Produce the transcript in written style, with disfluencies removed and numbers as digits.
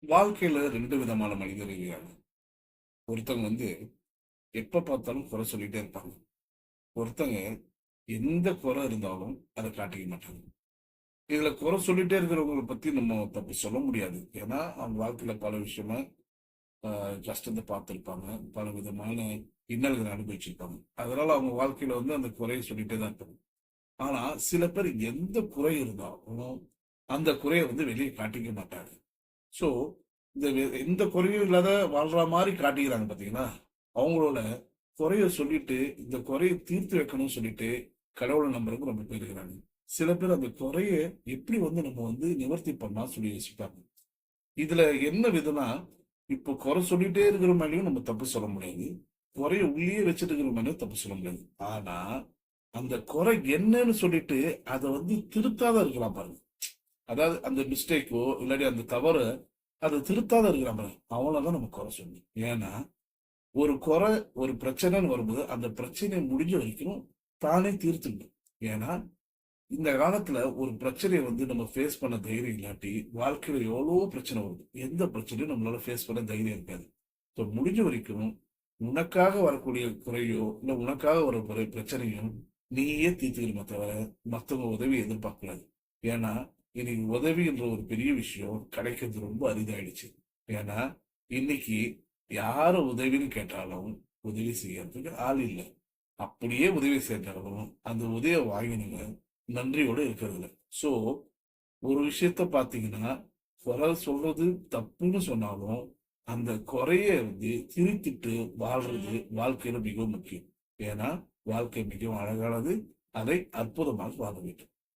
வாழ்க்கையில 2 விதமான மனிதர் இருக்காங்க. ஒருத்தவங்க எப்ப பார்த்தாலும் குறை சொல்லிட்டே இருப்பாங்க. ஒருத்தங்க எந்த குறை இருந்தாலும் அத காட்டிக்க மாட்டாங்க. இதுல குறை சொல்லிட்டே இருக்கிறவங்கள பத்தி நம்ம தப்பு சொல்ல முடியாது. ஏன்னா, அவங்க வாழ்க்கையில பல விஷயமா கஷ்டத்த பார்த்திருப்பாங்க. பல விதமான இன்னல்கள அனுபவிச்சிருப்பாங்க. அதனால அவங்க வாழ்க்கையில அந்த குறைய சொல்லிட்டே தான் இருப்பாங்க. ஆனா, சில பேர் எந்த குறை இருந்தாலும், அந்த குறைய வெளிய காட்டிக்க மாட்டாங்க. ஸோ, எந்த குறையும் இல்லாத வாழ்ற மாரி காட்டிக்கிறாங்க பார்த்தீங்களா? அவங்களோட குறைய சொல்லிட்டு, இந்த குறைய தீர்த்து வைக்கணும்னு சொல்லிட்டு, கடவுள நம்புறவங்க ரொம்ப பேர் இருக்கிறாங்க. சில பேர் அந்த குறைய எப்படி நம்ம நிவர்த்தி பண்ணலாம்னு சொல்லி யோசிப்பாங்க. இதுல என்ன விதம்னா, இப்போ குறை சொல்லிட்டே இருக்கிற மேலயும் நம்ம தப்பு சொல்ல முடியாது. குறைய உள்ளேயே வச்சுட்டு இருக்கிற மேலயும் தப்பு சொல்ல முடியாது. ஆனா, அந்த குறை என்னன்னு சொல்லிட்டு, அத திருத்தாத இருக்கலாம் பாருங்க. அதாவது அந்த மிஸ்டேக்கோ, இல்லாட்டி அந்த தவற அத திருத்தாத இருக்கிறான் பாருங்க. அவனதான் நம்ம குறை சொல்லணும். ஏன்னா, ஒரு குறை, ஒரு பிரச்சனைன்னு வரும்போது, அந்த பிரச்சனைய முடிஞ்ச வரைக்கும் தானே தீர்த்துக்கணும். ஏன்னா, இந்த காலத்துல ஒரு பிரச்சனைய நம்ம ஃபேஸ் பண்ண தைரியம் இல்லாட்டி, வாழ்க்கையில எவ்வளவோ பிரச்சனை வருது. எந்த பிரச்சனையும் நம்மளால ஃபேஸ் பண்ண தைரியம் இருக்காது. ஸோ முடிஞ்ச வரைக்கும் உனக்காக வரக்கூடிய குறையோ, இல்ல உனக்காக வர பிரச்சனையும் நீயே தீர்த்துக்கணுமே தவிர, மத்தவங்க உதவி எதிர்பார்க்கக்கூடாது. ஏன்னா, இன்னைக்கு உதவின்ற ஒரு பெரிய விஷயம் கிடைக்கிறது ரொம்ப அரிதாயிடுச்சு. ஏன்னா, இன்னைக்கு யார உதவின்னு கேட்டாலும் உதவி செய்யறதுக்கு ஆள் இல்ல. அப்படியே உதவி செஞ்சாலும் அந்த உதவிய வாங்கினவங்க நன்றியோட இருக்கிறது இல்ல. சோ, ஒரு விஷயத்த பாத்தீங்கன்னா, குறை சொல்றது தப்புன்னு சொன்னாலும், அந்த குறைய திருத்திட்டு வாழ்றது வாழ்க்கையில மிகவும் முக்கியம். ஏன்னா, வாழ்க்கை மிகவும் அழகானது. அதை அற்புதமாக வாழ வேண்டும்.